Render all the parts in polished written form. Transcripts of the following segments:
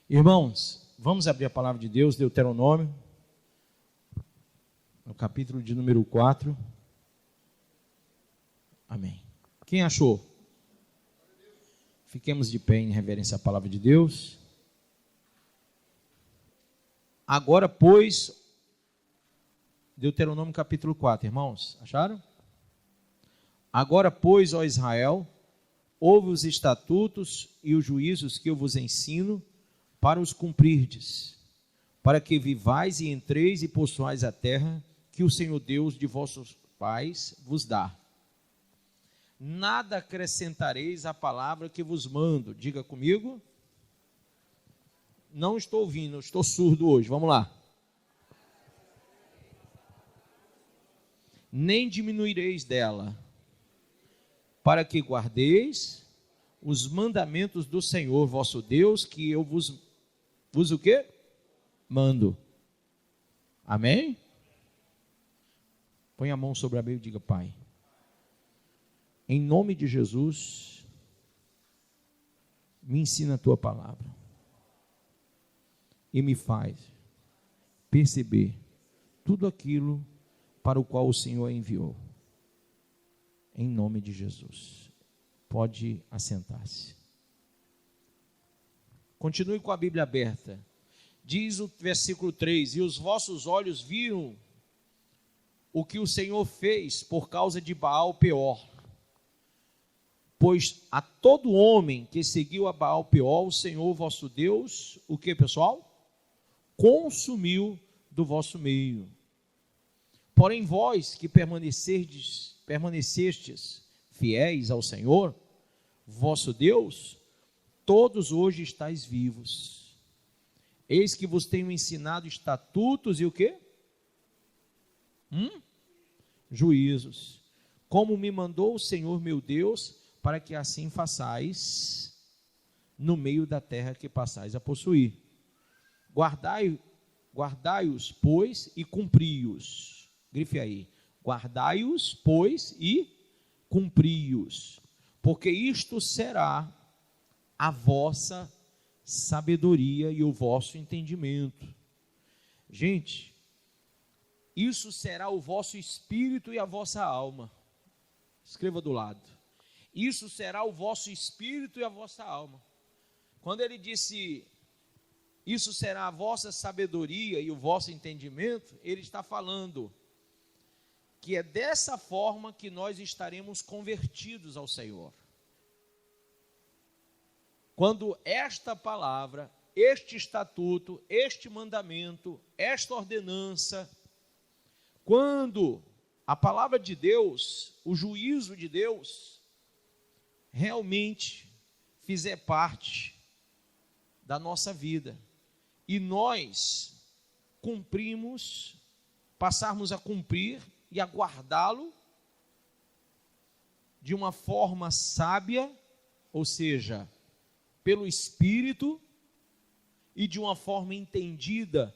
Irmãos, vamos abrir a palavra de Deus, Deuteronômio, no capítulo de número 4. Amém. Quem achou? Fiquemos de pé em reverência à palavra de Deus. Agora, pois, Deuteronômio capítulo 4, irmãos, acharam? Agora, pois, ó Israel, ouve os estatutos e os juízos que eu vos ensino, para os cumprirdes, para que vivais e entreis e possuais a terra que o Senhor Deus de vossos pais vos dá. Nada acrescentareis à palavra que vos mando. Diga comigo. Não estou ouvindo, estou surdo hoje. Vamos lá. Nem diminuireis dela, para que guardeis os mandamentos do Senhor vosso Deus, que eu vos o quê? Mando. Amém? Põe a mão sobre a Bíblia e diga: Pai, em nome de Jesus, me ensina a tua palavra e me faz perceber tudo aquilo para o qual o Senhor a enviou. Em nome de Jesus. Pode assentar-se. Continue com a Bíblia aberta. Diz o versículo 3: E os vossos olhos viram o que o Senhor fez por causa de Baal Peor. Pois a todo homem que seguiu a Baal Peor, o Senhor vosso Deus, o que, pessoal? Consumiu do vosso meio. Porém vós que permanecestes fiéis ao Senhor, vosso Deus, todos hoje estáis vivos. Eis que vos tenho ensinado estatutos e o quê? Juízos. Como me mandou o Senhor meu Deus, para que assim façais no meio da terra que passais a possuir. Guardai-os, pois, e cumpri-os. Grife aí. Guardai-os, pois, e cumpri-os. Porque isto será a vossa sabedoria e o vosso entendimento. Gente, isso será o vosso espírito e a vossa alma. Escreva do lado. Isso será o vosso espírito e a vossa alma. Quando ele disse, isso será a vossa sabedoria e o vosso entendimento, ele está falando que é dessa forma que nós estaremos convertidos ao Senhor. Quando esta palavra, este estatuto, este mandamento, esta ordenança, quando a palavra de Deus, o juízo de Deus, realmente fizer parte da nossa vida, e nós cumprimos, passarmos a cumprir e a guardá-lo de uma forma sábia, ou seja, pelo Espírito, e de uma forma entendida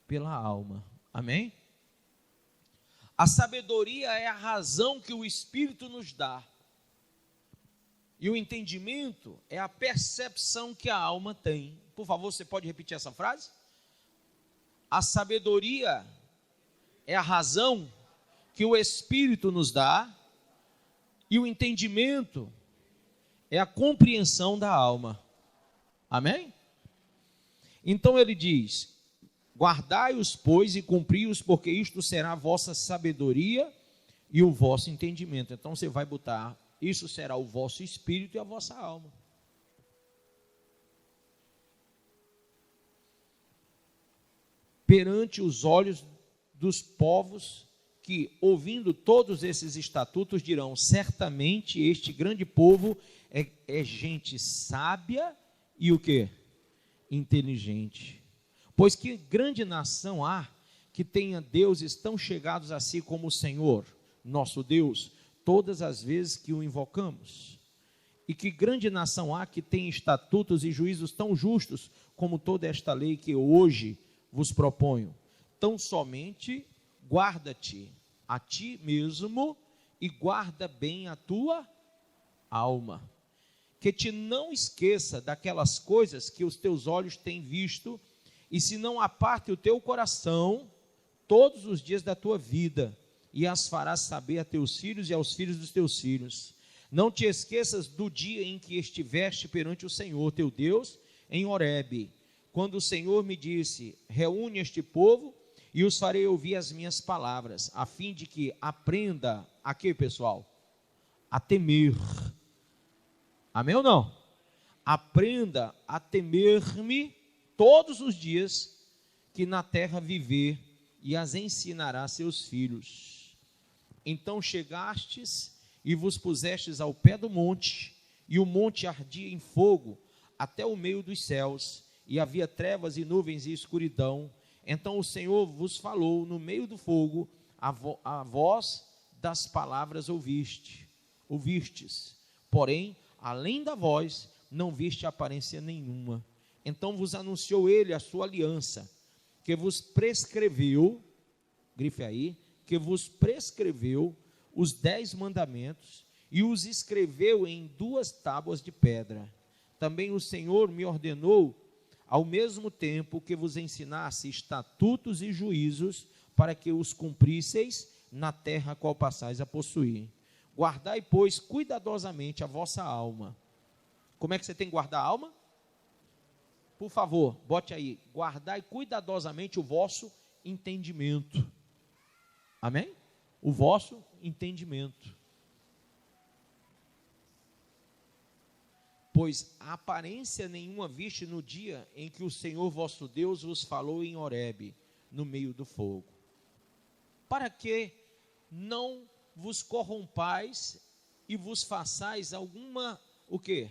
pela alma. Amém? A sabedoria é a razão que o Espírito nos dá. E o entendimento é a percepção que a alma tem. Por favor, você pode repetir essa frase? A sabedoria é a razão que o Espírito nos dá, e o entendimento é a compreensão da alma. Amém? Então ele diz: guardai-os, pois, e cumpri-os, porque isto será a vossa sabedoria e o vosso entendimento. Então você vai botar: isso será o vosso espírito e a vossa alma. Perante os olhos dos povos que, ouvindo todos esses estatutos, dirão: certamente este grande povo é gente sábia e o quê? Inteligente. Pois que grande nação há que tenha deuses tão chegados a si como o Senhor, nosso Deus, todas as vezes que o invocamos? E que grande nação há que tenha estatutos e juízos tão justos como toda esta lei que hoje vos proponho? Tão somente guarda-te a ti mesmo e guarda bem a tua alma. que te não esqueça daquelas coisas que os teus olhos têm visto, e se não aparte o teu coração todos os dias da tua vida, e as farás saber a teus filhos e aos filhos dos teus filhos. Não te esqueças do dia em que estiveste perante o Senhor teu Deus em Horebe, quando o Senhor me disse: reúne este povo e os farei ouvir as minhas palavras, a fim de que aprenda a quê, pessoal? A temer. Amém ou não? Aprenda a temer-me todos os dias que na terra viver, e as ensinará a seus filhos. Então chegastes e vos pusestes ao pé do monte, e o monte ardia em fogo até o meio dos céus, e havia trevas e nuvens e escuridão. Então o Senhor vos falou no meio do fogo, a voz das palavras ouvistes, porém, além da voz, não viste aparência nenhuma. Então vos anunciou ele a sua aliança, que vos prescreveu, grife aí, que vos prescreveu os 10 mandamentos, e os escreveu em 2 tábuas de pedra. Também o Senhor me ordenou, ao mesmo tempo, que vos ensinasse estatutos e juízos, para que os cumprisseis na terra a qual passais a possuir. Guardai, pois, cuidadosamente a vossa alma. Como é que você tem que guardar a alma? Por favor, bote aí: guardai cuidadosamente o vosso entendimento. Amém? O vosso entendimento. Pois aparência nenhuma viste no dia em que o Senhor vosso Deus vos falou em Horebe, no meio do fogo. Para que não vos corrompais e vos façais alguma, o quê?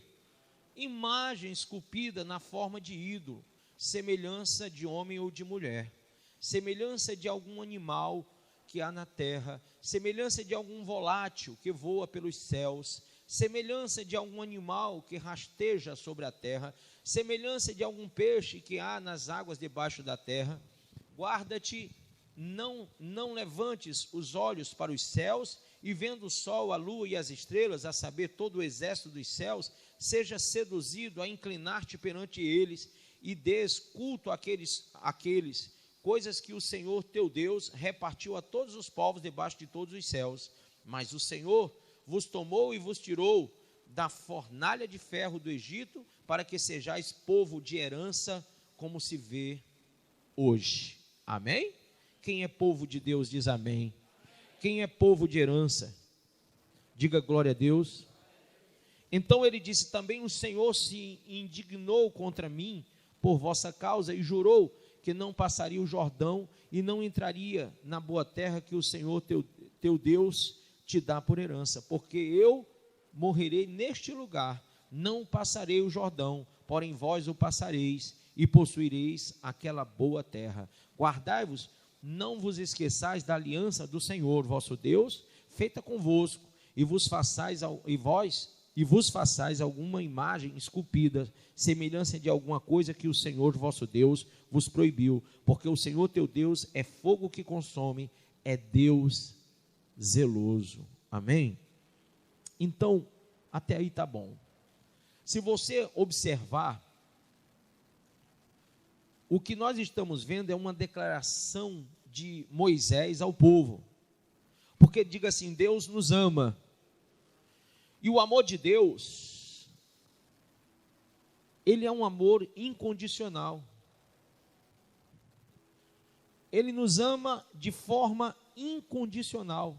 Imagem esculpida na forma de ídolo, semelhança de homem ou de mulher, semelhança de algum animal que há na terra, semelhança de algum volátil que voa pelos céus, semelhança de algum animal que rasteja sobre a terra, semelhança de algum peixe que há nas águas debaixo da terra. Guarda-te, não levantes os olhos para os céus, e vendo o sol, a lua e as estrelas, a saber, todo o exército dos céus, seja seduzido a inclinar-te perante eles, e des culto àqueles, coisas que o Senhor teu Deus repartiu a todos os povos debaixo de todos os céus. Mas o Senhor vos tomou e vos tirou da fornalha de ferro do Egito, para que sejais povo de herança, como se vê hoje. Amém? Quem é povo de Deus diz amém. Quem é povo de herança, diga glória a Deus. Então ele disse também: o Senhor se indignou contra mim por vossa causa, e jurou que não passaria o Jordão, e não entraria na boa terra que o Senhor teu Deus te dá por herança, porque eu morrerei neste lugar, não passarei o Jordão, porém vós o passareis, e possuireis aquela boa terra. Guardai-vos, não vos esqueçais da aliança do Senhor vosso Deus, feita convosco, e vos façais alguma imagem esculpida, semelhança de alguma coisa que o Senhor vosso Deus vos proibiu, porque o Senhor teu Deus é fogo que consome, é Deus zeloso. Amém? Então, até aí está bom. Se você observar, o que nós estamos vendo é uma declaração de Moisés ao povo, porque diga assim: Deus nos ama, e o amor de Deus, ele é um amor incondicional, ele nos ama de forma incondicional,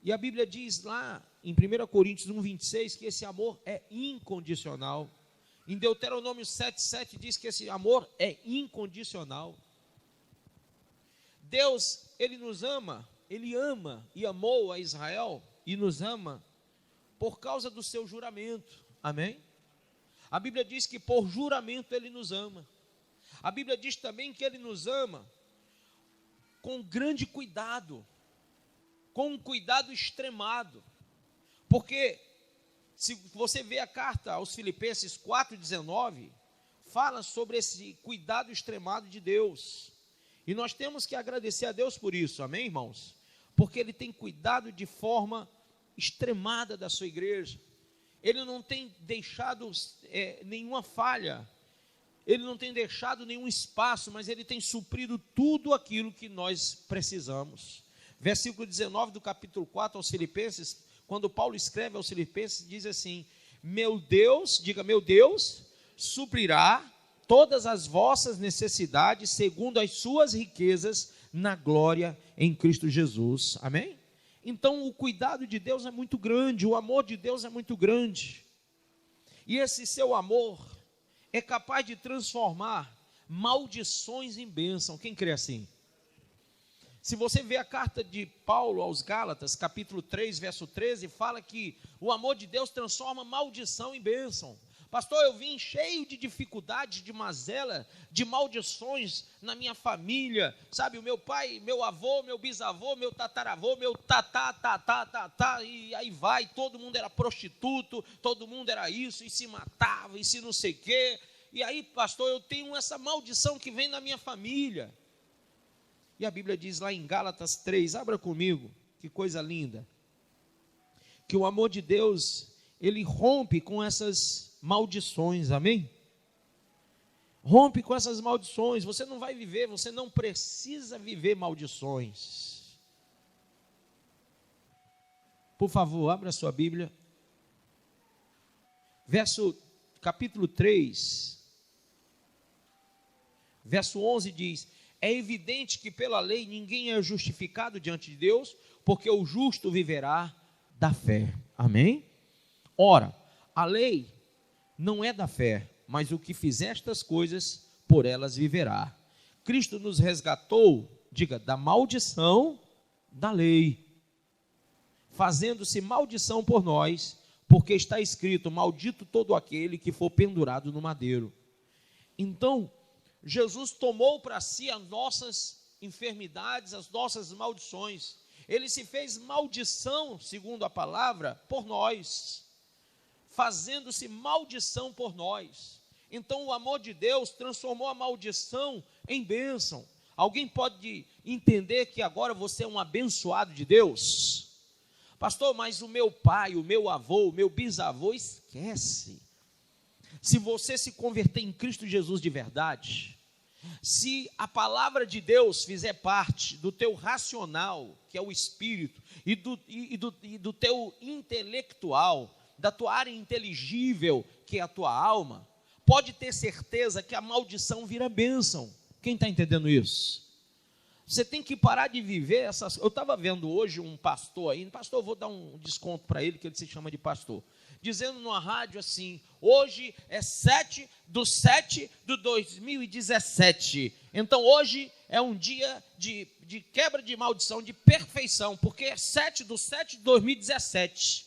e a Bíblia diz lá em 1 Coríntios 1,26 que esse amor é incondicional. Em Deuteronômio 7,7 diz que esse amor é incondicional. Deus, ele nos ama, ele ama e amou a Israel, e nos ama por causa do seu juramento. Amém? A Bíblia diz que por juramento ele nos ama. A Bíblia diz também que ele nos ama com grande cuidado, com um cuidado extremado, porque se você vê a carta aos Filipenses 4,19, fala sobre esse cuidado extremado de Deus, e nós temos que agradecer a Deus por isso, amém, irmãos? Porque ele tem cuidado de forma extremada da sua igreja. Ele não tem deixado nenhuma falha, Ele não tem deixado nenhum espaço, mas Ele tem suprido tudo aquilo que nós precisamos. Versículo 19 do capítulo 4 aos Filipenses, quando Paulo escreve aos Filipenses, diz assim: meu Deus, diga, meu Deus, suprirá todas as vossas necessidades, segundo as suas riquezas, na glória em Cristo Jesus. Amém? Então o cuidado de Deus é muito grande, o amor de Deus é muito grande, e esse seu amor é capaz de transformar maldições em bênção. Quem crê assim? Se você vê a carta de Paulo aos Gálatas, capítulo 3, verso 13, fala que o amor de Deus transforma maldição em bênção. Pastor, eu vim cheio de dificuldades, de mazela, de maldições na minha família, sabe, o meu pai, meu avô, meu bisavô, meu tataravô, meu e aí vai, todo mundo era prostituto, todo mundo era isso, e se matava, e se não sei o quê, e aí, pastor, eu tenho essa maldição que vem na minha família. E a Bíblia diz lá em Gálatas 3, abra comigo, que coisa linda, que o amor de Deus, ele rompe com essas maldições, amém? Rompe com essas maldições. Você não vai viver, você não precisa viver maldições. Por favor, abra a sua Bíblia, capítulo 3, verso 11 diz: é evidente que pela lei ninguém é justificado diante de Deus, porque o justo viverá da fé, amém? Ora, a lei não é da fé, mas o que fizer estas coisas, por elas viverá. Cristo nos resgatou, diga, da maldição da lei, fazendo-se maldição por nós, porque está escrito: maldito todo aquele que for pendurado no madeiro. Então, Jesus tomou para si as nossas enfermidades, as nossas maldições. Ele se fez maldição, segundo a palavra, por nós, fazendo-se maldição por nós. Então o amor de Deus transformou a maldição em bênção. Alguém pode entender que agora você é um abençoado de Deus? Pastor, mas o meu pai, o meu avô, o meu bisavô, esquece. Se você se converter em Cristo Jesus de verdade, se a palavra de Deus fizer parte do teu racional, que é o espírito, e do teu intelectual, da tua área inteligível, que é a tua alma, pode ter certeza que a maldição vira bênção. Quem está entendendo isso? Você tem que parar de viver essas... Eu estava vendo hoje um pastor aí, pastor, eu vou dar um desconto para ele, que ele se chama de pastor, dizendo numa rádio assim: hoje é 7/7/2017, então hoje é um dia de quebra de maldição, de perfeição, porque é 7/7/2017.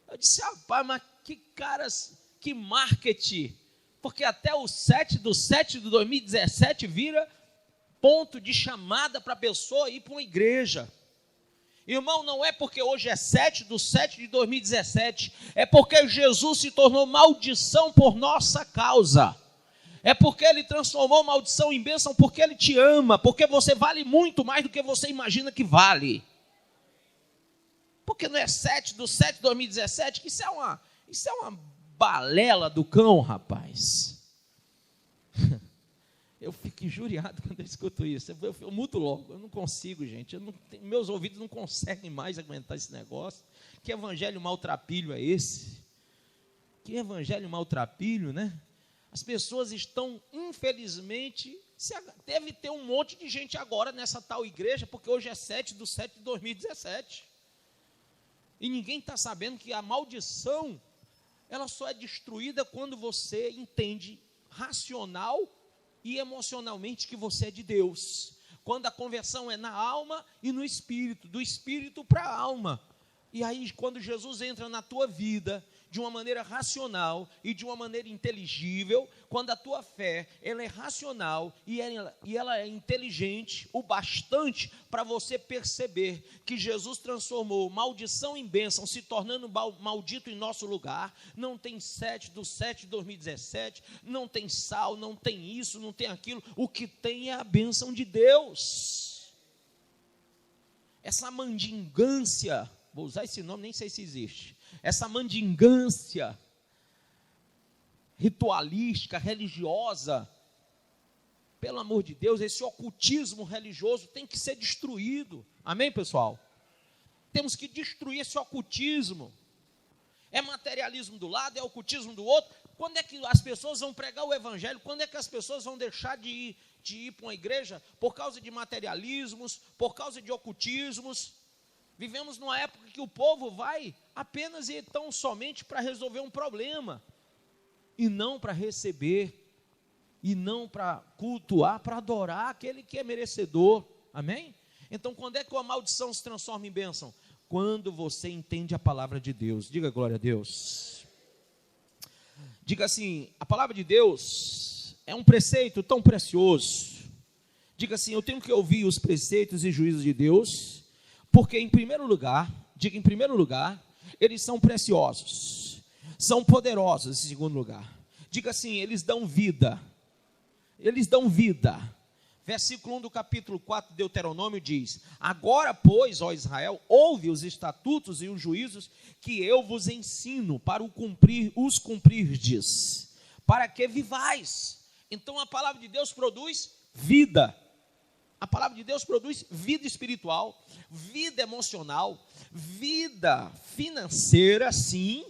Eu disse: rapaz, mas que caras, que marketing, porque até o 7/7/2017 vira ponto de chamada para a pessoa ir para uma igreja. Irmão, não é porque hoje é 7/7/2017, é porque Jesus se tornou maldição por nossa causa. É porque Ele transformou maldição em bênção, porque Ele te ama, porque você vale muito mais do que você imagina que vale. Porque não é 7/7/2017, que isso é uma balela do cão, rapaz. Eu fico injuriado quando eu escuto isso. Eu mudo logo, eu não consigo, gente. Meus ouvidos não conseguem mais aguentar esse negócio. Que evangelho maltrapilho é esse? Que evangelho maltrapilho, né? As pessoas estão, infelizmente, deve ter um monte de gente agora nessa tal igreja, porque hoje é 7/7/2017. E ninguém está sabendo que a maldição, ela só é destruída quando você entende racional e emocionalmente que você é de Deus. Quando a conversão é na alma e no espírito, do espírito para a alma. E aí, quando Jesus entra na tua vida de uma maneira racional e de uma maneira inteligível, quando a tua fé ela é racional e ela é inteligente o bastante para você perceber que Jesus transformou maldição em bênção, se tornando maldito em nosso lugar. Não tem 7/7/2017, não tem sal, não tem isso, não tem aquilo. O que tem é a bênção de Deus. Essa mandingância, vou usar esse nome, nem sei se existe. essa mandingância ritualística, religiosa, pelo amor de Deus, esse ocultismo religioso tem que ser destruído. Amém, pessoal? Temos que destruir esse ocultismo. É materialismo do lado, é ocultismo do outro. Quando é que as pessoas vão pregar o evangelho? Quando é que as pessoas vão deixar de ir para uma igreja por causa de materialismos, por causa de ocultismos? Vivemos numa época que o povo vai apenas e tão somente para resolver um problema, e não para receber, e não para cultuar, para adorar aquele que é merecedor. Amém? Então, quando é que a maldição se transforma em bênção? Quando você entende a palavra de Deus. Diga glória a Deus. Diga assim: a palavra de Deus é um preceito tão precioso. Diga assim: eu tenho que ouvir os preceitos e juízos de Deus, porque em primeiro lugar, diga em primeiro lugar, eles são preciosos, são poderosos. Em segundo lugar, diga assim: eles dão vida. Eles dão vida. Versículo 1 do capítulo 4 de Deuteronômio diz: agora, pois, ó Israel, ouve os estatutos e os juízos que eu vos ensino para os cumprirdes, para que vivais. Então a palavra de Deus produz vida. A palavra de Deus produz vida espiritual, vida emocional, vida financeira, sim.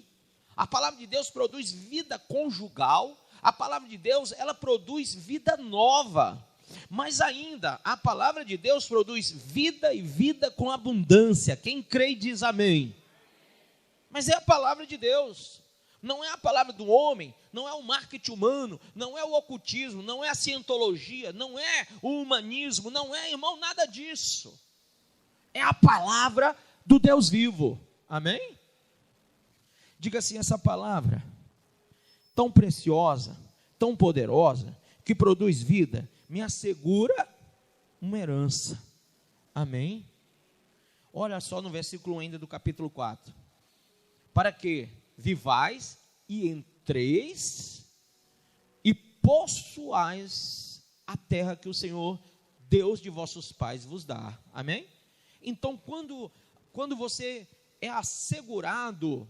A palavra de Deus produz vida conjugal. A palavra de Deus, ela produz vida nova. Mas ainda, a palavra de Deus produz vida e vida com abundância. Quem crê e diz amém. Mas é a palavra de Deus. Não é a palavra do homem, não é o marketing humano, não é o ocultismo, não é a cientologia, não é o humanismo, não é, irmão, nada disso. É a palavra do Deus vivo. Amém? Diga assim: essa palavra tão preciosa, tão poderosa, que produz vida, me assegura uma herança. Amém? Olha só no versículo 1 ainda do capítulo 4. Para que vivais e entreis e possuais a terra que o Senhor, Deus de vossos pais, vos dá. Amém? Então, quando você é assegurado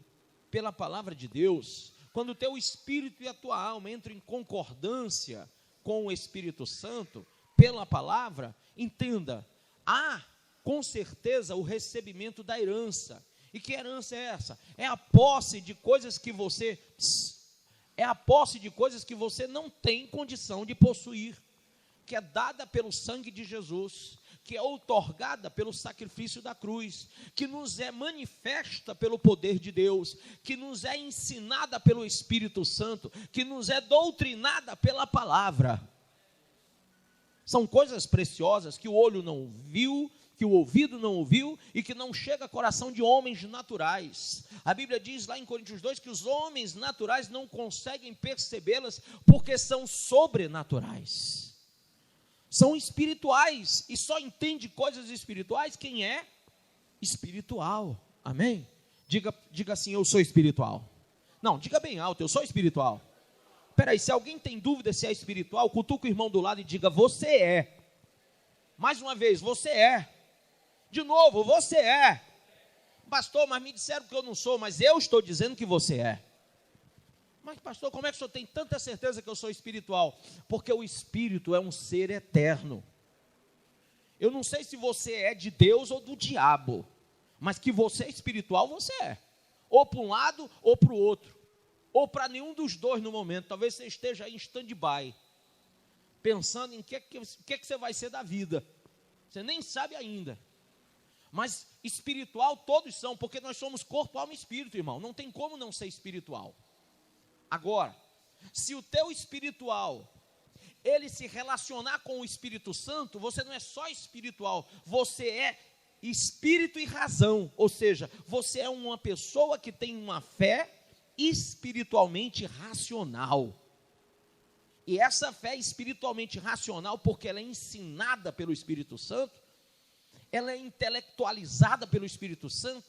pela palavra de Deus, quando o teu espírito e a tua alma entram em concordância com o Espírito Santo, pela palavra, entenda, há com certeza o recebimento da herança. E que herança é essa? É a posse de coisas que você não tem condição de possuir, que é dada pelo sangue de Jesus, que é outorgada pelo sacrifício da cruz, que nos é manifesta pelo poder de Deus, que nos é ensinada pelo Espírito Santo, que nos é doutrinada pela palavra. São coisas preciosas que o olho não viu, que o ouvido não ouviu e que não chega ao coração de homens naturais. A Bíblia diz lá em Coríntios 2 que os homens naturais não conseguem percebê-las porque são sobrenaturais. São espirituais, e só entende coisas espirituais quem é espiritual. Amém? Diga assim: eu sou espiritual. Não, diga bem alto: eu sou espiritual. Espera aí, se alguém tem dúvida se é espiritual, cutuca o irmão do lado e diga: você é. Mais uma vez: você é. De novo: você é. Pastor, mas me disseram que eu não sou, mas eu estou dizendo que você é. Mas pastor, como é que o senhor tem tanta certeza que eu sou espiritual? Porque o espírito é um ser eterno. Eu não sei se você é de Deus ou do diabo, mas que você é espiritual, você é. Ou para um lado ou para o outro, ou para nenhum dos dois no momento. Talvez você esteja aí em stand-by, pensando em que você vai ser da vida. Você nem sabe ainda. Mas espiritual todos são, porque nós somos corpo, alma e espírito, irmão. Não tem como não ser espiritual. Agora, se o teu espiritual, ele se relacionar com o Espírito Santo, você não é só espiritual, você é espírito e razão. Ou seja, você é uma pessoa que tem uma fé espiritualmente racional. E essa fé espiritualmente racional, porque ela é ensinada pelo Espírito Santo, ela é intelectualizada pelo Espírito Santo,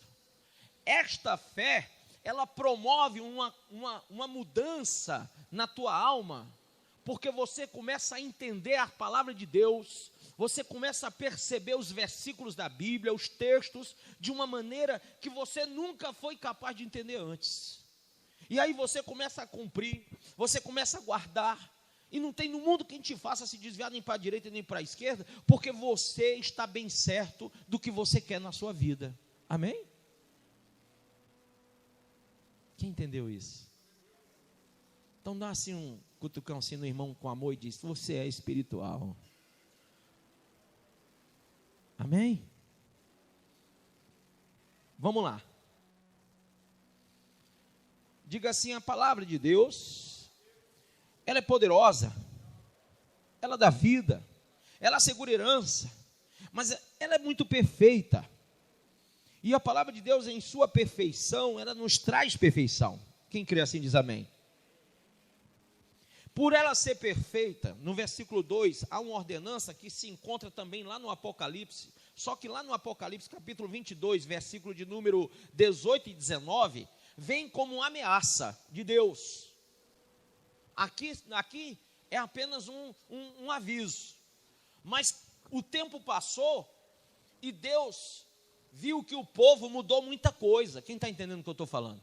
esta fé, ela promove uma mudança na tua alma, porque você começa a entender a palavra de Deus, você começa a perceber os versículos da Bíblia, os textos, de uma maneira que você nunca foi capaz de entender antes. E aí você começa a cumprir, você começa a guardar, e não tem no mundo quem te faça se desviar nem para a direita nem para a esquerda, porque você está bem certo do que você quer na sua vida. Amém? Quem entendeu isso? Então dá assim um cutucão assim no irmão com amor e diz: você é espiritual. Amém? Vamos lá. Diga assim: a palavra de Deus, ela é poderosa, ela dá vida, ela assegura herança, mas ela é muito perfeita. E a palavra de Deus, em sua perfeição, ela nos traz perfeição. Quem crê assim diz amém. Por ela ser perfeita, no versículo 2, há uma ordenança que se encontra também lá no Apocalipse, só que lá no Apocalipse, capítulo 22, versículo de número 18 e 19, vem como uma ameaça de Deus. Aqui é apenas um aviso, mas o tempo passou e Deus viu que o povo mudou muita coisa. Quem está entendendo o que eu estou falando?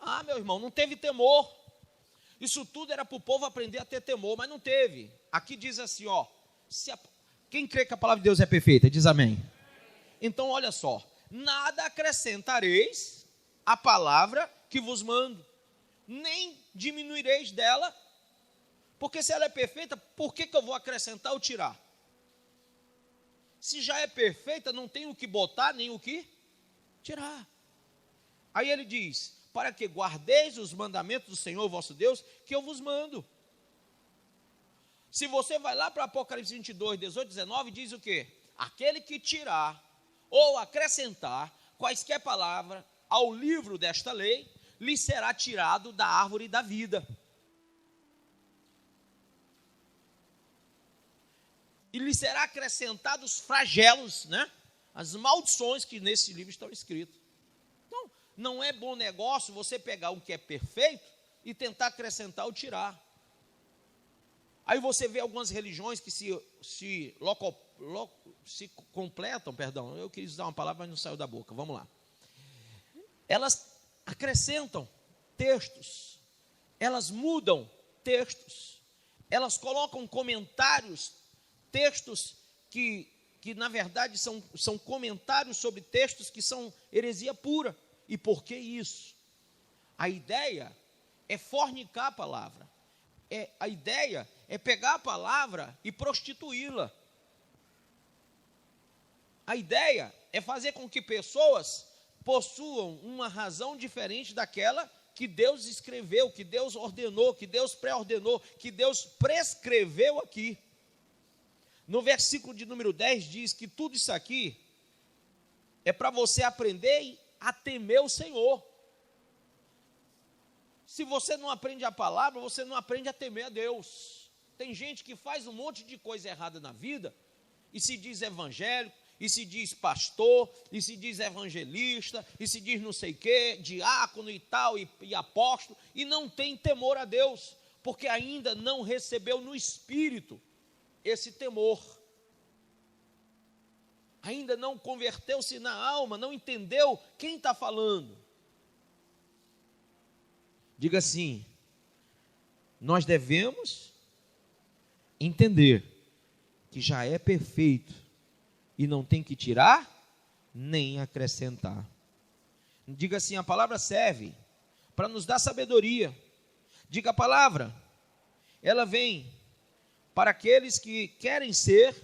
Ah, meu irmão, não teve temor. Isso tudo era para o povo aprender a ter temor, mas não teve. Aqui diz assim, ó, quem crê que a palavra de Deus é perfeita, diz amém. Então olha só, nada acrescentareis à palavra que vos mando, nem diminuireis dela, porque se ela é perfeita, por que eu vou acrescentar ou tirar? Se já é perfeita, não tem o que botar, nem o que tirar. Aí ele diz: para que guardeis os mandamentos do Senhor vosso Deus, que eu vos mando. Se você vai lá para Apocalipse 22, 18, 19, diz o quê? Aquele que tirar ou acrescentar quaisquer palavras ao livro desta lei, lhe será tirado da árvore da vida. E lhe será acrescentado os flagelos, né? As maldições que nesse livro estão escritas. Então, não é bom negócio você pegar o que é perfeito e tentar acrescentar ou tirar. Aí você vê algumas religiões que se completam, perdão, eu quis usar uma palavra, mas não saiu da boca, vamos lá. Elas acrescentam textos, elas mudam textos, elas colocam comentários, textos que na verdade são comentários sobre textos que são heresia pura. E por que isso? A ideia é fornicar a palavra. A ideia é pegar a palavra e prostituí-la. A ideia é fazer com que pessoas possuam uma razão diferente daquela que Deus escreveu, que Deus ordenou, que Deus pré-ordenou, que Deus prescreveu aqui. No versículo de número 10 diz que tudo isso aqui é para você aprender a temer o Senhor. Se você não aprende a palavra, você não aprende a temer a Deus. Tem gente que faz um monte de coisa errada na vida e se diz evangélico, e se diz pastor, e se diz evangelista, e se diz não sei o quê, diácono e tal, e apóstolo, e não tem temor a Deus, porque ainda não recebeu no espírito esse temor. Ainda não converteu-se na alma, não entendeu quem está falando. Diga assim: nós devemos entender que já é perfeito e não tem que tirar nem acrescentar. Diga assim: a palavra serve para nos dar sabedoria. Diga: a palavra, ela vem para aqueles que querem ser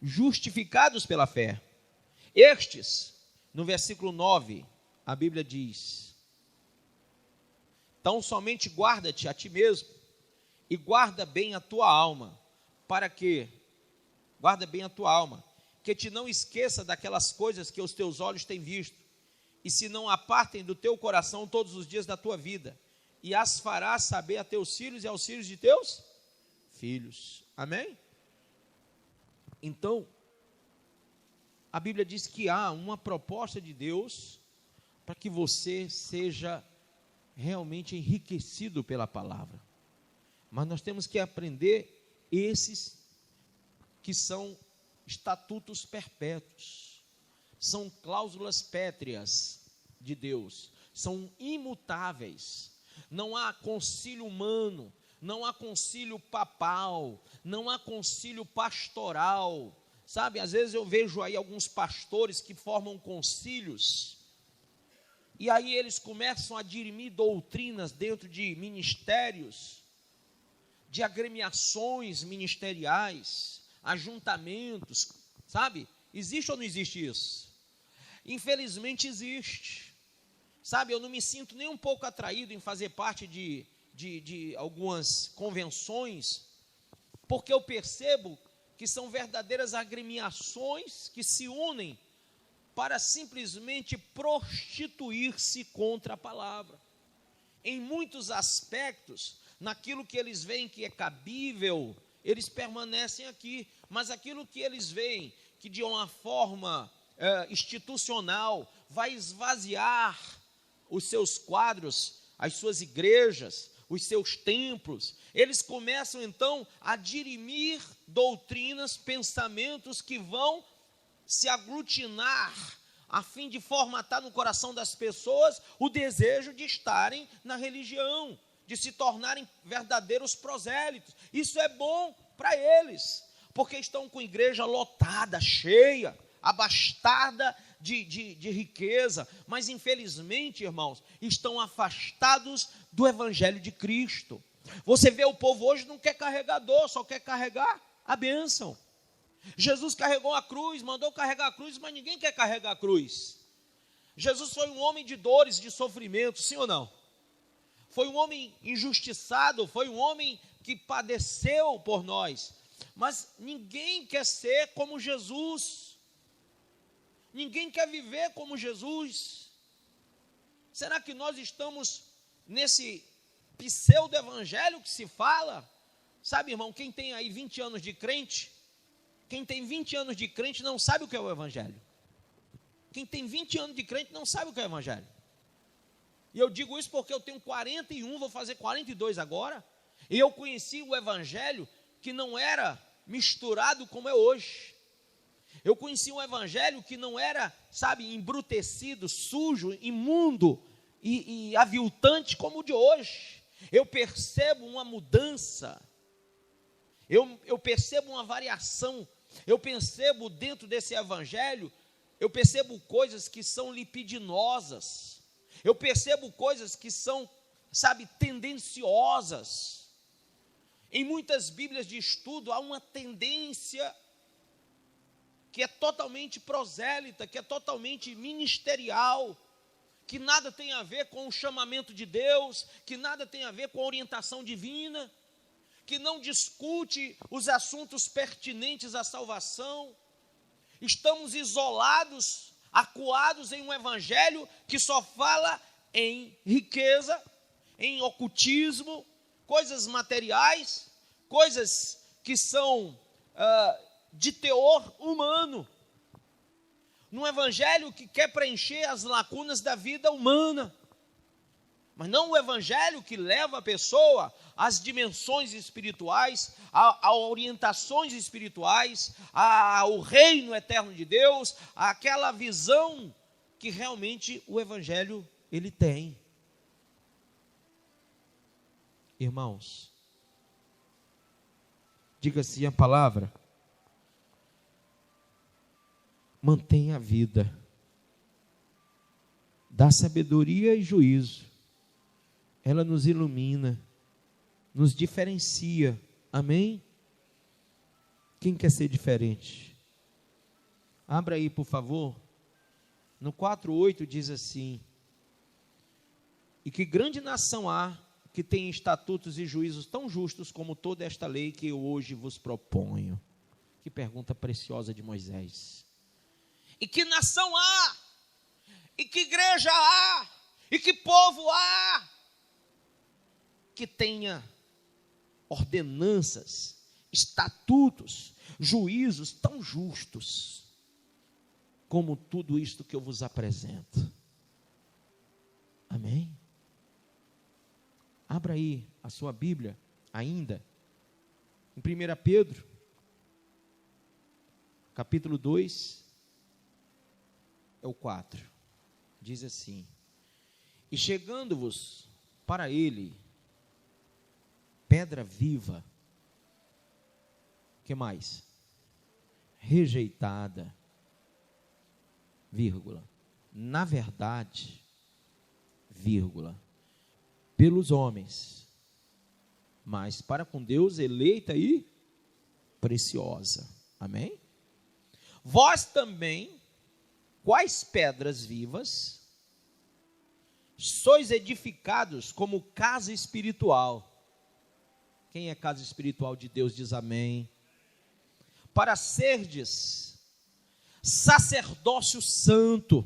justificados pela fé. Estes, no versículo 9, a Bíblia diz: então somente guarda-te a ti mesmo e guarda bem a tua alma. Para quê? Guarda bem a tua alma, que te não esqueça daquelas coisas que os teus olhos têm visto, e se não apartem do teu coração todos os dias da tua vida, e as farás saber a teus filhos e aos filhos de teus filhos. Amém? Então, a Bíblia diz que há uma proposta de Deus para que você seja realmente enriquecido pela palavra. Mas nós temos que aprender esses que são estatutos perpétuos, são cláusulas pétreas de Deus, são imutáveis. Não há concílio humano, não há concílio papal, não há concílio pastoral. Sabe, às vezes eu vejo aí alguns pastores que formam concílios, e aí eles começam a dirimir doutrinas dentro de ministérios, de agremiações ministeriais, ajuntamentos, sabe? Existe ou não existe isso? Infelizmente existe. Sabe, eu não me sinto nem um pouco atraído em fazer parte de algumas convenções, porque eu percebo que são verdadeiras agremiações que se unem para simplesmente prostituir-se contra a palavra. Em muitos aspectos, naquilo que eles veem que é cabível, eles permanecem aqui, mas aquilo que eles veem que de uma forma institucional vai esvaziar os seus quadros, as suas igrejas, os seus templos, eles começam então a dirimir doutrinas, pensamentos que vão se aglutinar a fim de formatar no coração das pessoas o desejo de estarem na religião, de se tornarem verdadeiros prosélitos. Isso é bom para eles, porque estão com a igreja lotada, cheia, abastada de riqueza, mas infelizmente, irmãos, estão afastados do evangelho de Cristo. Você vê o povo hoje não quer carregador, só quer carregar a bênção. Jesus carregou a cruz, mandou carregar a cruz, mas ninguém quer carregar a cruz. Jesus foi um homem de dores, de sofrimento, sim ou não? Foi um homem injustiçado, foi um homem que padeceu por nós, mas ninguém quer ser como Jesus, ninguém quer viver como Jesus. Será que nós estamos nesse pseudo-evangelho que se fala? Sabe, irmão, quem tem aí 20 anos de crente, quem tem 20 anos de crente não sabe o que é o evangelho. Quem tem 20 anos de crente não sabe o que é o evangelho. E eu digo isso porque eu tenho 41, vou fazer 42 agora, e eu conheci o evangelho que não era misturado como é hoje. Eu conheci um evangelho que não era, sabe, embrutecido, sujo, imundo e aviltante como o de hoje. Eu percebo uma mudança, eu percebo uma variação, eu percebo dentro desse evangelho, eu percebo coisas que são lipidinosas, eu percebo coisas que são, sabe, tendenciosas. Em muitas bíblias de estudo há uma tendência que é totalmente prosélita, que é totalmente ministerial, que nada tem a ver com o chamamento de Deus, que nada tem a ver com a orientação divina, que não discute os assuntos pertinentes à salvação. Estamos isolados, acuados em um evangelho que só fala em riqueza, em ocultismo, coisas materiais, coisas que são de teor humano, num evangelho que quer preencher as lacunas da vida humana, mas não o evangelho que leva a pessoa às dimensões espirituais, a orientações espirituais, ao reino eterno de Deus, àquela visão que realmente o evangelho ele tem. Irmãos, diga assim a palavra: mantenha a vida, dá sabedoria e juízo, ela nos ilumina, nos diferencia, amém? Quem quer ser diferente? Abra aí, por favor, no 4:8 diz assim: e que grande nação há que tem estatutos e juízos tão justos como toda esta lei que eu hoje vos proponho. Que pergunta preciosa de Moisés. E que nação há, e que igreja há, e que povo há, que tenha ordenanças, estatutos, juízos tão justos, como tudo isto que eu vos apresento. Amém? Abra aí a sua Bíblia, ainda, em 1 Pedro, capítulo 2, é o 4. Diz assim: e chegando-vos para ele, pedra viva, que mais? Rejeitada, vírgula, na verdade, vírgula, pelos homens, mas para com Deus eleita e preciosa. Amém? Vós também, quais pedras vivas, sois edificados como casa espiritual. Quem é casa espiritual de Deus diz amém. Para serdes sacerdócio santo,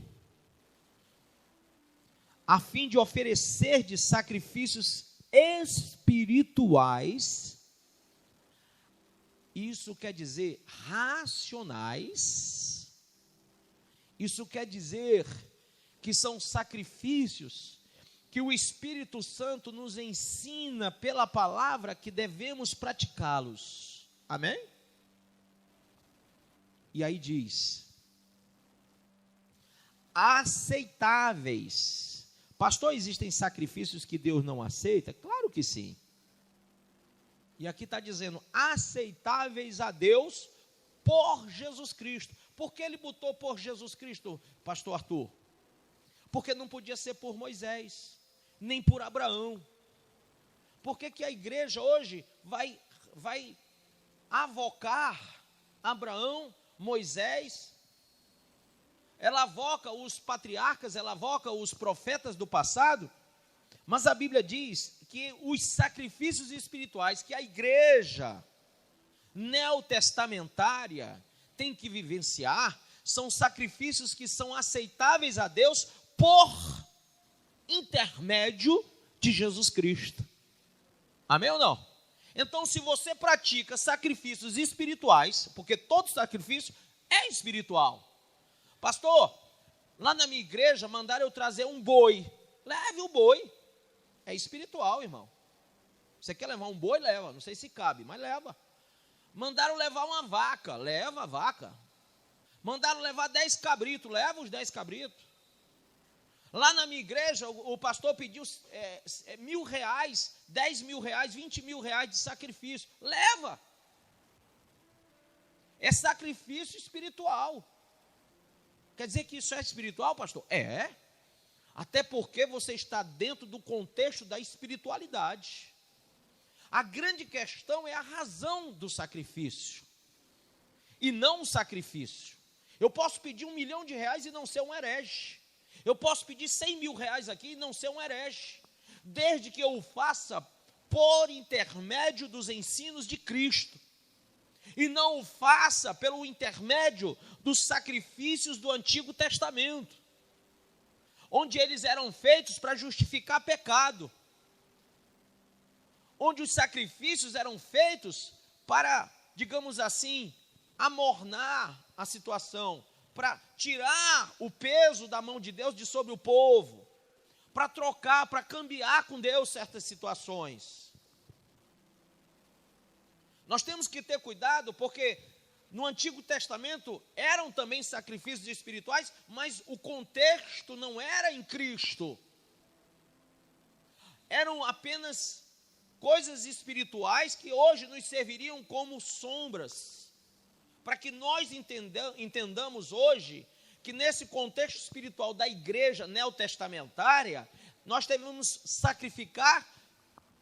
a fim de oferecerdes sacrifícios espirituais. Isso quer dizer racionais. Isso quer dizer que são sacrifícios que o Espírito Santo nos ensina pela palavra que devemos praticá-los. Amém? E aí diz: aceitáveis. Pastor, existem sacrifícios que Deus não aceita? Claro que sim. E aqui está dizendo, aceitáveis a Deus por Jesus Cristo. Por que ele botou por Jesus Cristo, pastor Arthur? Porque não podia ser por Moisés, nem por Abraão. Por que a igreja hoje vai avocar Abraão, Moisés? Ela avoca os patriarcas, ela avoca os profetas do passado, mas a Bíblia diz que os sacrifícios espirituais que a igreja neotestamentária tem que vivenciar são sacrifícios que são aceitáveis a Deus por intermédio de Jesus Cristo. Amém ou não? Então, se você pratica sacrifícios espirituais, porque todo sacrifício é espiritual. Pastor, lá na minha igreja mandaram eu trazer um boi. Leve o boi. É espiritual, irmão. Você quer levar um boi? Leva. Não sei se cabe, mas leva. Mandaram levar uma vaca. Leva a vaca. Mandaram levar 10 cabritos. Leva os 10 cabritos. Lá na minha igreja, o pastor pediu R$1.000, R$10.000, R$20.000 de sacrifício. Leva. É sacrifício espiritual. Quer dizer que isso é espiritual, pastor? É. Até porque você está dentro do contexto da espiritualidade. A grande questão é a razão do sacrifício. E não o sacrifício. Eu posso pedir R$1 milhão e não ser um herege. Eu posso pedir R$100.000 aqui e não ser um herege. Desde que eu o faça por intermédio dos ensinos de Cristo. E não o faça pelo intermédio dos sacrifícios do Antigo Testamento, onde eles eram feitos para justificar pecado, onde os sacrifícios eram feitos para, digamos assim, amornar a situação, para tirar o peso da mão de Deus de sobre o povo, para trocar, para cambiar com Deus certas situações. Nós temos que ter cuidado, porque no Antigo Testamento eram também sacrifícios espirituais, mas o contexto não era em Cristo. Eram apenas coisas espirituais que hoje nos serviriam como sombras, para que nós entendamos hoje que nesse contexto espiritual da igreja neotestamentária, nós devemos sacrificar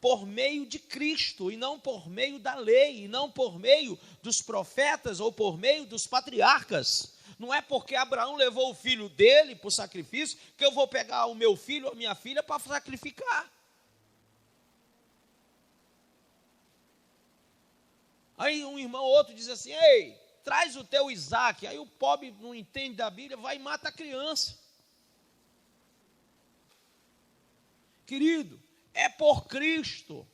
por meio de Cristo, e não por meio da lei, e não por meio dos profetas, ou por meio dos patriarcas. Não é porque Abraão levou o filho dele para o sacrifício, que eu vou pegar o meu filho ou a minha filha para sacrificar. Aí um irmão ou outro diz assim, ei, traz o teu Isaac. Aí o pobre não entende da Bíblia, vai e mata a criança. Querido, é por Cristo.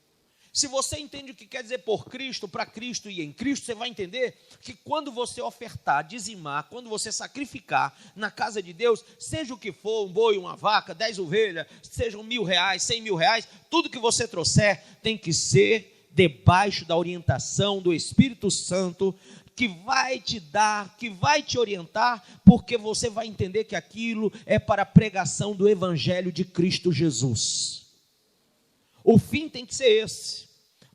Se você entende o que quer dizer por Cristo, para Cristo e em Cristo, você vai entender que quando você ofertar, dizimar, quando você sacrificar na casa de Deus, seja o que for, um boi, uma vaca, 10 ovelhas, sejam R$1.000, R$100.000, tudo que você trouxer tem que ser debaixo da orientação do Espírito Santo, que vai te dar, que vai te orientar, porque você vai entender que aquilo é para a pregação do Evangelho de Cristo Jesus. O fim tem que ser esse: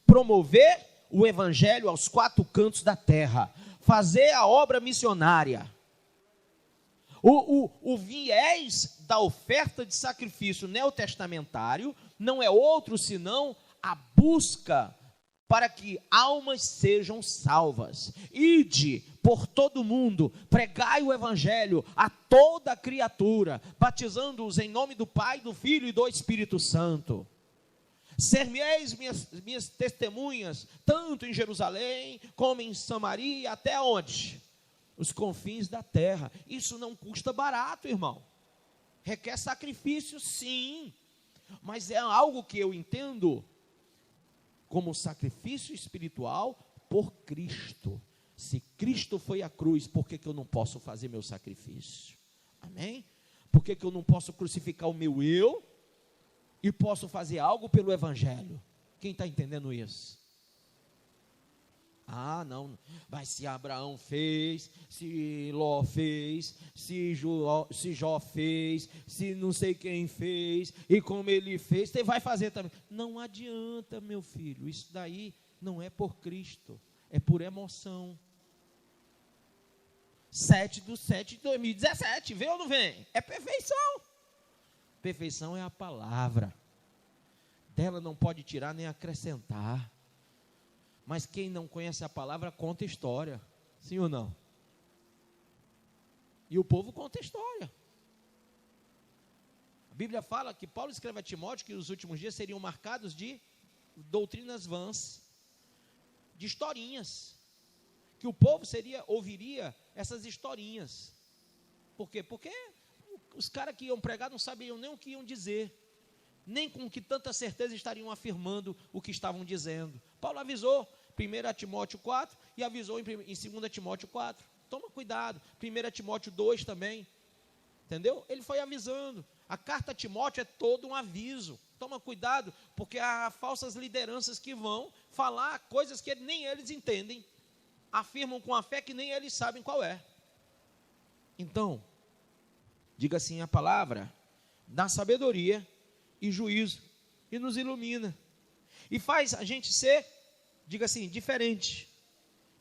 promover o Evangelho aos quatro cantos da terra, fazer a obra missionária. O viés da oferta de sacrifício neotestamentário não é outro senão a busca para que almas sejam salvas. Ide por todo mundo, pregai o Evangelho a toda criatura, batizando-os em nome do Pai, do Filho e do Espírito Santo. Ser-me-eis minhas testemunhas, tanto em Jerusalém, como em Samaria, até onde? Os confins da terra. Isso não custa barato, irmão. Requer sacrifício, sim, mas é algo que eu entendo como sacrifício espiritual por Cristo. Se Cristo foi à cruz, por que eu não posso fazer meu sacrifício? Amém? Por que eu não posso crucificar o meu eu e posso fazer algo pelo Evangelho? Quem está entendendo isso? Ah, não, mas se Abraão fez, se Ló fez, se Jó fez, se não sei quem fez, e como ele fez, você vai fazer também. Não adianta, meu filho, isso daí não é por Cristo, é por emoção. 7/7/2017, vem ou não vem? É perfeição. Perfeição é a palavra, dela não pode tirar nem acrescentar. Mas quem não conhece a palavra conta história, sim ou não? E o povo conta história. A Bíblia fala que Paulo escreve a Timóteo que os últimos dias seriam marcados de doutrinas vãs, de historinhas, que o povo ouviria essas historinhas. Por quê? Porque os caras que iam pregar não sabiam nem o que iam dizer, nem com que tanta certeza estariam afirmando o que estavam dizendo. Paulo avisou, 1 Timóteo 4, e avisou em 2 Timóteo 4, toma cuidado, 1 Timóteo 2 também, entendeu? Ele foi avisando. A carta a Timóteo é todo um aviso, toma cuidado, porque há falsas lideranças que vão falar coisas que nem eles entendem, afirmam com a fé que nem eles sabem qual é. Então, diga assim a palavra, dá sabedoria e juízo, e nos ilumina, e faz a gente ser, diga assim, diferente,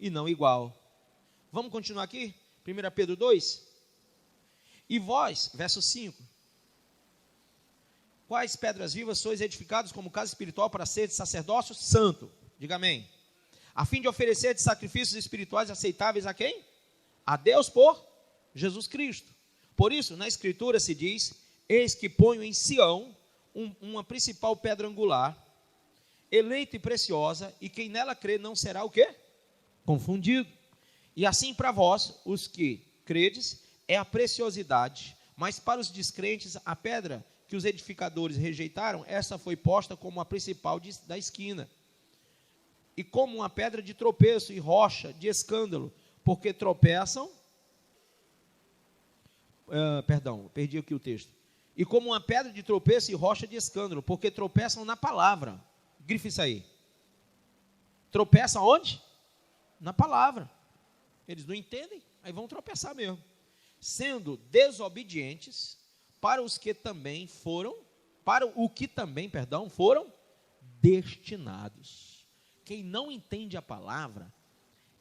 e não igual. Vamos continuar aqui? 1 Pedro 2, e vós, verso 5, quais pedras vivas sois edificados como casa espiritual para ser de sacerdócio santo, diga amém, a fim de oferecer de sacrifícios espirituais aceitáveis a quem? A Deus por Jesus Cristo. Por isso, na Escritura se diz, eis que ponho em Sião uma principal pedra angular, eleita e preciosa, e quem nela crê não será o quê? Confundido. E assim para vós, os que credes, é a preciosidade, mas para os descrentes, a pedra que os edificadores rejeitaram, essa foi posta como a principal da esquina, e como uma pedra de tropeço e rocha de escândalo, porque tropeçam, perdi aqui o texto, e como uma pedra de tropeço e rocha de escândalo, porque tropeçam na palavra. Grife isso aí. Tropeçam onde? Na palavra. Eles não entendem, aí vão tropeçar mesmo. Sendo desobedientes para os que também foram, foram destinados. Quem não entende a palavra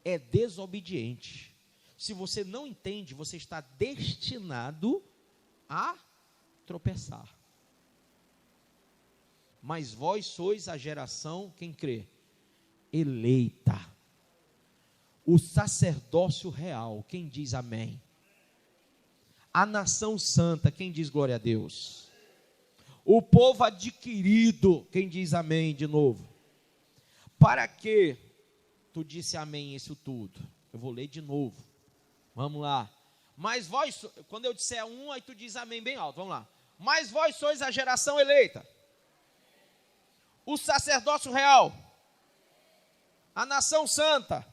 é desobediente. Se você não entende, você está destinado a tropeçar. Mas vós sois a geração, quem crê? Eleita. O sacerdócio real, quem diz amém? A nação santa, quem diz glória a Deus? O povo adquirido, quem diz amém de novo? Para que tu disse amém isso tudo? Eu vou ler de novo. Vamos lá. Mas vós, quando eu disser um, aí tu diz amém bem alto. Vamos lá. Mas vós sois a geração eleita, o sacerdócio real, a nação santa,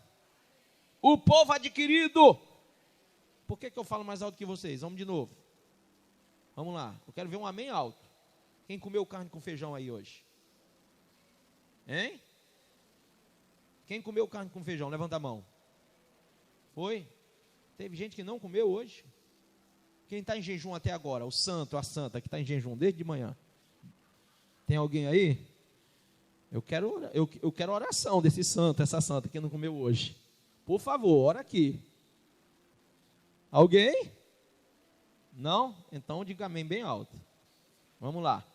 o povo adquirido. Por que eu falo mais alto que vocês? Vamos de novo. Vamos lá. Eu quero ver um amém alto. Quem comeu carne com feijão aí hoje? Hein? Quem comeu carne com feijão? Levanta a mão. Foi? Teve gente que não comeu hoje. Quem está em jejum até agora? O santo, a santa, que está em jejum desde de manhã. Tem alguém aí? Eu quero oração desse santo, essa santa que não comeu hoje. Por favor, ora aqui. Alguém? Não? Então diga amém bem alto. Vamos lá.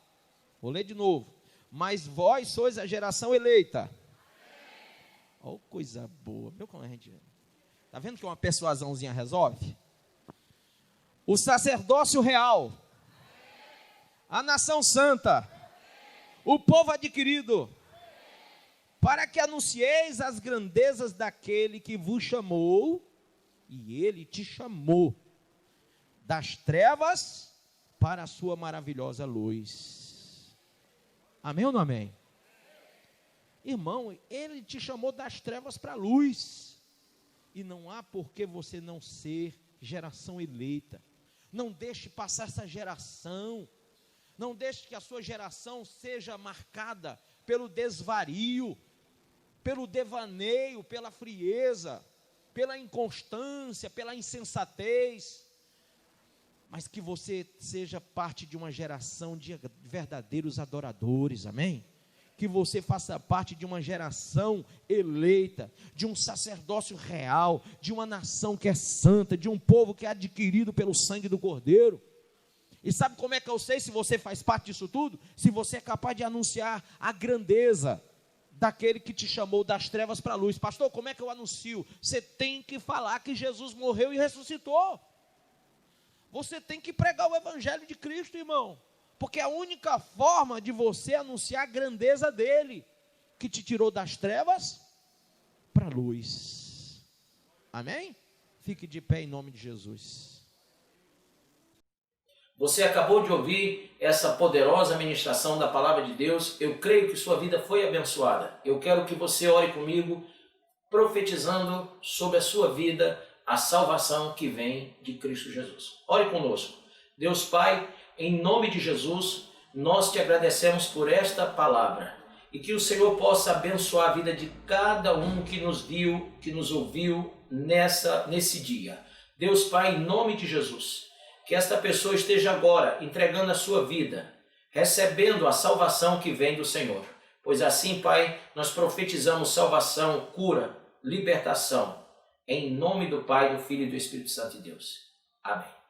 Vou ler de novo. Mas vós sois a geração eleita. Oh, coisa boa. Viu como a gente... Está vendo que uma persuasãozinha resolve? O sacerdócio real. A nação santa. O povo adquirido. Para que anuncieis as grandezas daquele que vos chamou, e ele te chamou, das trevas para a sua maravilhosa luz. Amém ou não amém? Irmão, ele te chamou das trevas para a luz, e não há por que você não ser geração eleita. Não deixe passar essa geração, não deixe que a sua geração seja marcada pelo desvario, pelo devaneio, pela frieza, pela inconstância, pela insensatez, mas que você seja parte de uma geração de verdadeiros adoradores, amém? Que você faça parte de uma geração eleita, de um sacerdócio real, de uma nação que é santa, de um povo que é adquirido pelo sangue do Cordeiro. E sabe como é que eu sei se você faz parte disso tudo? Se você é capaz de anunciar a grandeza daquele que te chamou das trevas para a luz. Pastor, como é que eu anuncio? Você tem que falar que Jesus morreu e ressuscitou. Você tem que pregar o evangelho de Cristo, irmão. Porque é a única forma de você anunciar a grandeza dele, que te tirou das trevas para a luz. Amém? Fique de pé em nome de Jesus. Você acabou de ouvir essa poderosa ministração da palavra de Deus. Eu creio que sua vida foi abençoada. Eu quero que você ore comigo, profetizando sobre a sua vida a salvação que vem de Cristo Jesus. Ore conosco. Deus Pai, em nome de Jesus, nós te agradecemos por esta palavra. E que o Senhor possa abençoar a vida de cada um que nos viu, que nos ouviu nesse dia. Deus Pai, em nome de Jesus, que esta pessoa esteja agora entregando a sua vida, recebendo a salvação que vem do Senhor. Pois assim, Pai, nós profetizamos salvação, cura, libertação, em nome do Pai, do Filho e do Espírito Santo de Deus. Amém.